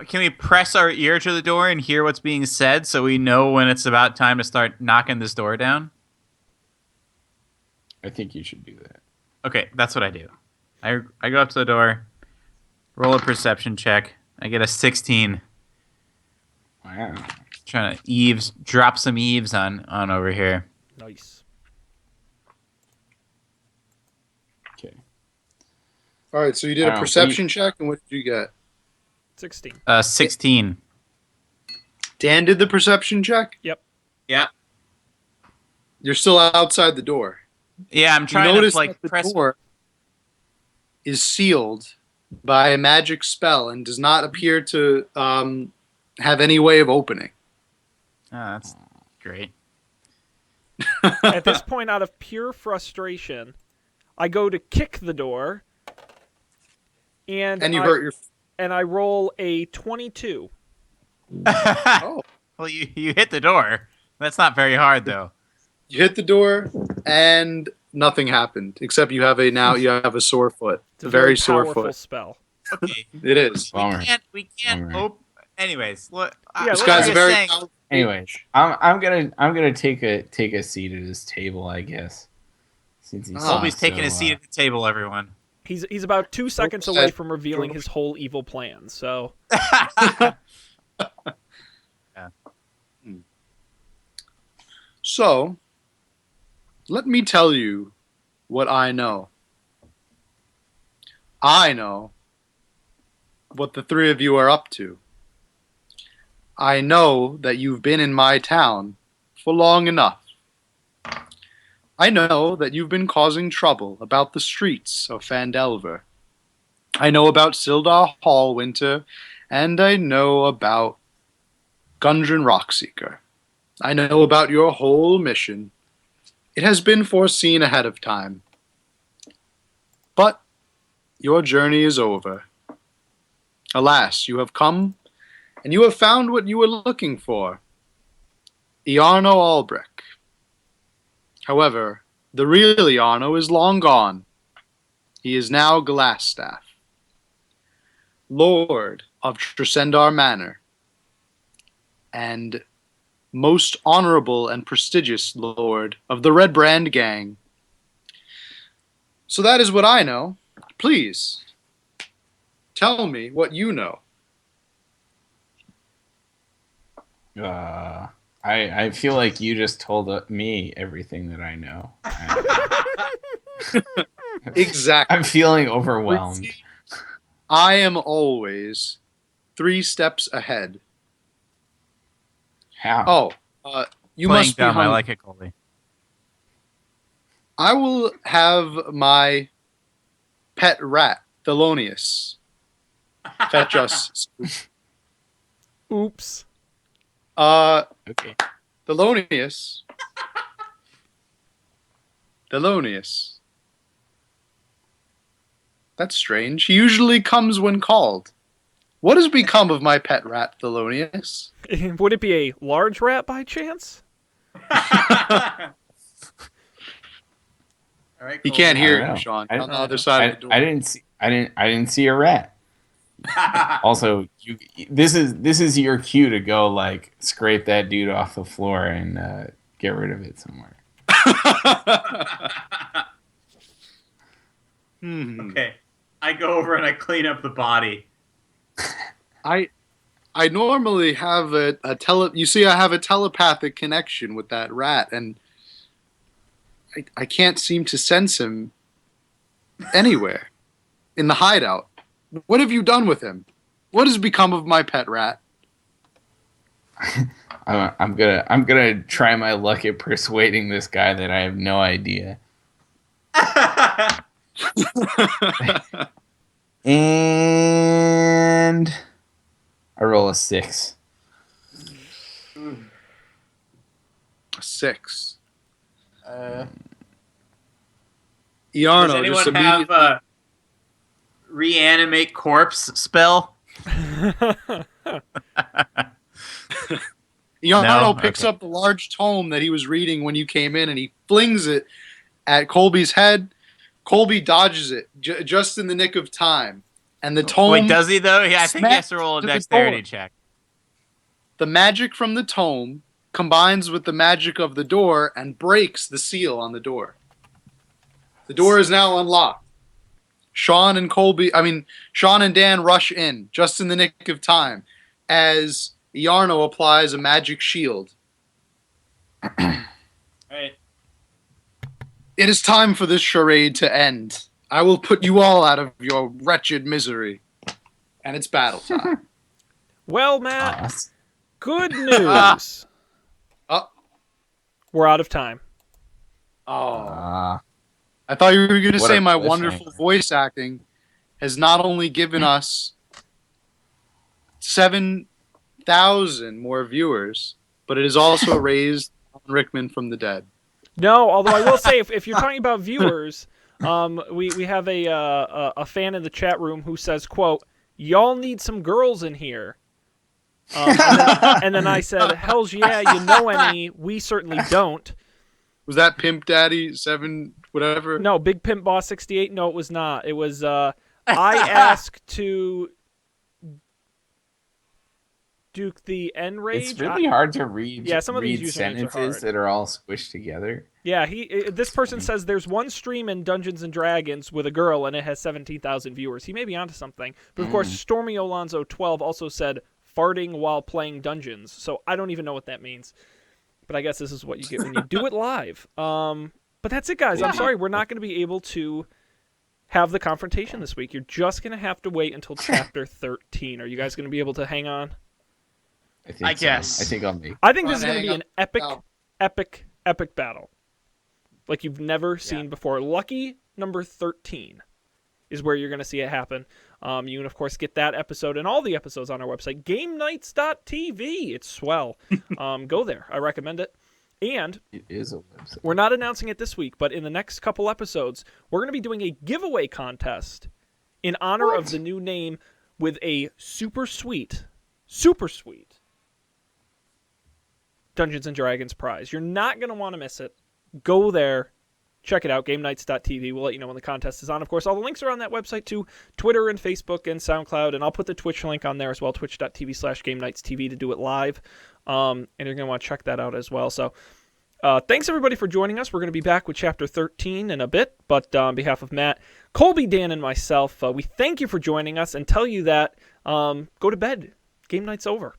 can we press our ear to the door and hear what's being said so we know when it's about time to start knocking this door down? I think you should do that. Okay, that's what I do. I go up to the door, roll a perception check. I get a 16. Wow. Trying to drop some eaves on over here. Nice. Okay. All right, so you did I a don't know, perception check, and what did you get? 16. 16. Dan did the perception check. Yeah. You're still outside the door. Yeah, I'm You trying notice to that the press. door is sealed by a magic spell and does not appear to have any way of opening. Oh, that's great. At this point, out of pure frustration, I go to kick the door, and And you hurt your. and I roll a 22. Oh, Well, you hit the door. That's not very hard though. you hit the door, and nothing happened except you have a sore foot. It's A very sore powerful foot. spell. Okay. It is. Bummer. We can't Bummer. open. Anyways, look. Yeah, This let's guy's just a very. saying- powerful Anyway, mage. I'm gonna take a seat at his table, I guess. Since he's Colby's taking so, a seat at the table, everyone. He's about 2 seconds away from revealing his whole evil plan. So So, let me tell you what I know. I know what the three of you are up to. I know that you've been in my town for long enough. I know that you've been causing trouble about the streets of Phandelver. I know about Sildar Hallwinter, and I know about Gundren Rockseeker. I know about your whole mission. It has been foreseen ahead of time. But your journey is over. Alas, you have come, and you have found what you were looking for. Iarno Albrecht. However, the real Iarno is long gone. He is now Glassstaff, Lord of Tresendar Manor, and most honorable and prestigious Lord of the Red Brand Gang. So that is what I know. Please, tell me what you know. I feel like you just told me everything that I know. Exactly. I'm feeling overwhelmed. I am always 3 steps ahead. How? Oh, you Playing must be dumb. I hungry. like it, Colby. I will have my pet rat, Thelonious, fetch us. Oops. Okay. Thelonious. Thelonious. That's strange. He usually comes when called. What has become of my pet rat, Thelonious? Would it be a large rat by chance? All right, He Colby. can't I hear don't you, know. Sean. I- On the other side of the door. I didn't see a rat. Also, this is your cue to go like scrape that dude off the floor and get rid of it somewhere. Okay. I go over and I clean up the body. I normally have you see, I have a telepathic connection with that rat, and I can't seem to sense him anywhere in the hideout. What have you done with him? What has become of my pet rat? I'm gonna try my luck at persuading this guy that I have no idea. And I roll a 6. 6. Does Iarno anyone just have immediately. a reanimate corpse spell? Iarno No? picks Okay. up the large tome that he was reading when you came in, and he flings it at Colby's head. Colby dodges it just in the nick of time, and the tome. Wait, does he though? Yeah, I think he has to roll a smacked to the dexterity door. check. The magic from the tome combines with the magic of the door and breaks the seal on the door. The door is now unlocked. Sean and Dan rush in just in the nick of time as Iarno applies a magic shield. Right. It is time for this charade to end. I will put you all out of your wretched misery. And it's battle time. Well, Matt, Us. good news. Oh. We're out of time. I thought you were going to What say a my cliffhanger. wonderful voice acting has not only given us 7,000 more viewers, but it has also raised Alan Rickman from the dead. No, although I will say, if you're talking about viewers, we have a fan in the chat room who says, "quote Y'all need some girls in here." And then I said, "Hell's yeah, you know any? We certainly don't." Was that Pimp Daddy 7 whatever? No, Big Pimp Boss 68. No, it was not. It was I asked to Duke the N Rage. It's really hard to read. Yeah, some of these read usernames are sentences hard. that are all squished together. Yeah, this person says there's one stream in Dungeons and Dragons with a girl and it has 17,000 viewers. He may be onto something. But of course, Stormy Alonzo 12 also said farting while playing dungeons. So I don't even know what that means. But I guess this is what you get when you do it live. But that's it, guys. I'm sorry, we're not going to be able to have the confrontation this week. You're just going to have to wait until chapter 13. Are you guys going to be able to hang on? I guess. So. I think I'll make. I think this is Come on, going to be hang an epic, up. epic battle. Like you've never seen before. Lucky number 13 is where you're going to see it happen. You can, of course, get that episode and all the episodes on our website, GameNights.tv. It's swell. Go there. I recommend it. And It is a website. we're not announcing it this week, but in the next couple episodes, we're going to be doing a giveaway contest in honor of the new name with a super sweet Dungeons & Dragons prize. You're not going to want to miss it. Go there. Check it out, GameNights.tv. We'll let you know when the contest is on. Of course, all the links are on that website too, Twitter and Facebook and SoundCloud, and I'll put the Twitch link on there as well, twitch.tv/GameNightsTV to do it live. And you're going to want to check that out as well. So thanks, everybody, for joining us. We're going to be back with Chapter 13 in a bit, but on behalf of Matt, Colby, Dan, and myself, we thank you for joining us and tell you that go to bed. Game night's over.